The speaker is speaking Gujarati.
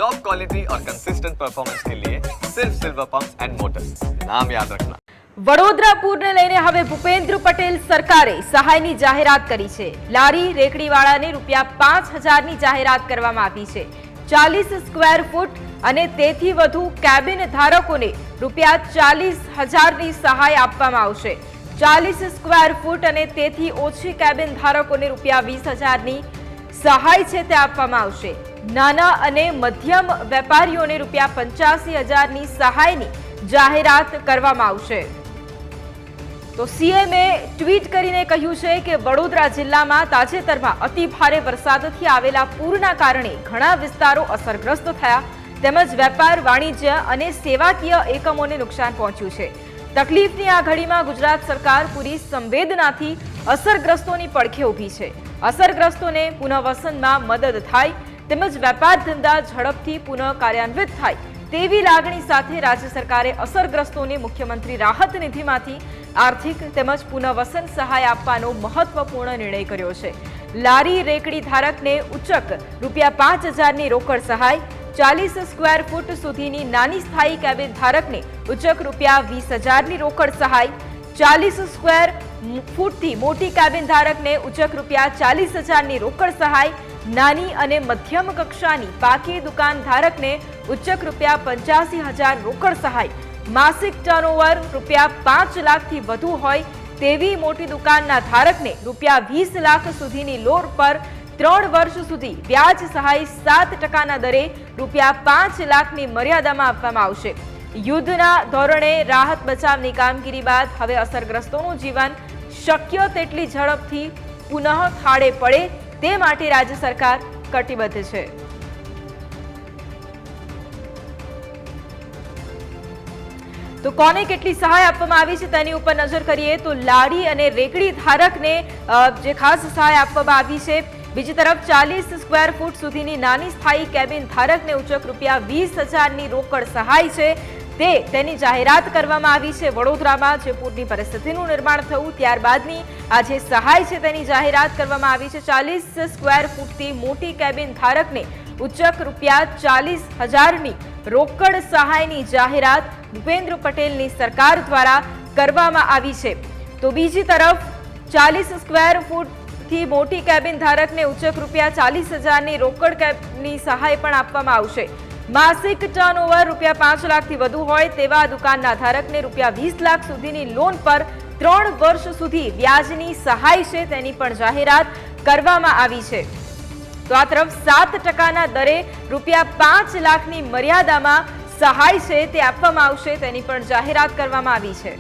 टॉप क्वालिटी और कंसिस्टेंट परफॉर्मेंस के लिए सिर्फ सिल्वर पंप्स एंड मोटर्स, नाम याद रखना। વડોદરા પૂરને લઈને હવે ભૂપેન્દ્ર પટેલ સરકારે સહાયની જાહેરાત કરી છે। લારી રેકડીવાળાને ₹5000ની જાહેરાત કરવામાં આવી છે। 40 સ્ક્વેર ફૂટ અને તેથી વધુ કેબિન ધારકોને ₹40000ની સહાય આપવામાં આવશે। 40 સ્ક્વેર ફૂટ અને તેથી ઓછી કેબિન ધારકોને ₹20000ની સહાય છે તે આપવામાં આવશે। નાના અને મધ્યમ વેપારીઓને ₹85000ની સહાયની જાહેરાત કરવામાં આવશે। તો સીએમએ ટ્વીટ કરીને કહ્યું છે કે વડોદરા જિલ્લામાં તાજેતરમાં અતિ ભારે વરસાદથી આવેલા પૂરના કારણે ઘણા વિસ્તારો અસરગ્રસ્ત થયા તેમજ વેપાર વાણિજ્ય અને સેવાકીય એકમોને નુકસાન પહોંચ્યું છે। તકલીફની આ ઘડીમાં ગુજરાત સરકાર પૂરી સંવેદનાથી અસરગ્રસ્તોની પડખે ઊભી છે। અસરગ્રસ્તોને પુનઃવસનમાં મદદ થાય તેમજ વેપાર ધંધા ઝડપથી પુનઃ કાર્યાન્વિત થાય તેવી લાગણી સાથે રાજ્ય સરકારે અસરગ્રસ્તોને મુખ્યમંત્રી રાહત નિધિમાંથી આર્થિક તેમજ પુનઃવસન સહાય આપવાનો મહત્વપૂર્ણ નિર્ણય કર્યો છે। લારી રેકડી ધારકને ઉચ્ચક ₹5000ની રોકડ સહાય, 40 સ્ક્વેર ફૂટ સુધીની નાની સ્થાયી કેબિન ધારકને ઉચ્ચક ₹20000ની રોકડ સહાય, 40 સ્ક્વેર ફૂટથી મોટી કેબિન ધારકને ઉચ્ચક ₹40000ની રોકડ સહાય, નાની અને મધ્યમ કક્ષાની પાકી દુકાન ધારકને ઉચ્ચક ₹85000 રોકડ સહાય, માસિક ટર્નઓવર ₹5 લાખથી વધુ હોય તેવી મોટી દુકાનના ધારકને ₹20 લાખ સુધીની લોન પર 3 વર્ષ સુધી વ્યાજ સહાય 7% દરે ₹5 લાખની મર્યાદામાં આપવામાં આવશે। યુદ્ધના ધોરણે રાહત બચાવની કામગીરી બાદ હવે અસરગ્રસ્તોનું જીવન શક્ય તેટલી ઝડપથી પુનઃ ખાડે પડે તે માટે રાજ્ય સરકાર કટિબદ્ધ છે। તો કોને કેટલી સહાય આપવામાં આવી છે તેની ઉપર નજર કરીએ તો લારી અને રેકડી ધારકને જે ખાસ સહાય આપવામાં આવી છે। બીજી તરફ 40 સ્ક્વેર ફૂટ સુધીની નાની સ્થાયી કેબિન ધારકને ઉચ્ચક ₹20000ની રોકડ સહાય છે તેની જાહેરાત કરવામાં આવી છે। વડોદરામાં જે પૂરની પરિસ્થિતિનું નિર્માણ થયું ત્યારબાદની આ જે સહાય છે તેની જાહેરાત કરવામાં આવી છે। 40 સ્ક્વેર ફૂટથી મોટી કેબિન ધારકને ઉચ્ચક ₹40000ની રોકડ સહાયની જાહેરાત ભૂપેન્દ્ર પટેલની સરકાર દ્વારા કરવામાં આવી છે। તો બીજી તરફ 40 સ્ક્વેર ફૂટથી મોટી કેબિન ધારકને ઉચ્ચક ₹40000ની રોકડ કેબની સહાય પણ આપવામાં આવશે। માસિક ટર્નઓવર ₹5 લાખથી વધુ હોય તેવા દુકાનના ધારકને ₹20 લાખ સુધીની લોન પર 3 વર્ષ સુધી વ્યાજની સહાય છે તેની પણ જાહેરાત કરવામાં આવી છે। તો આ તરફ 7%ના દરે ₹5 લાખની મર્યાદામાં સહાય છે તે આપવામાં આવશે તેની પણ જાહેરાત કરવામાં આવી છે।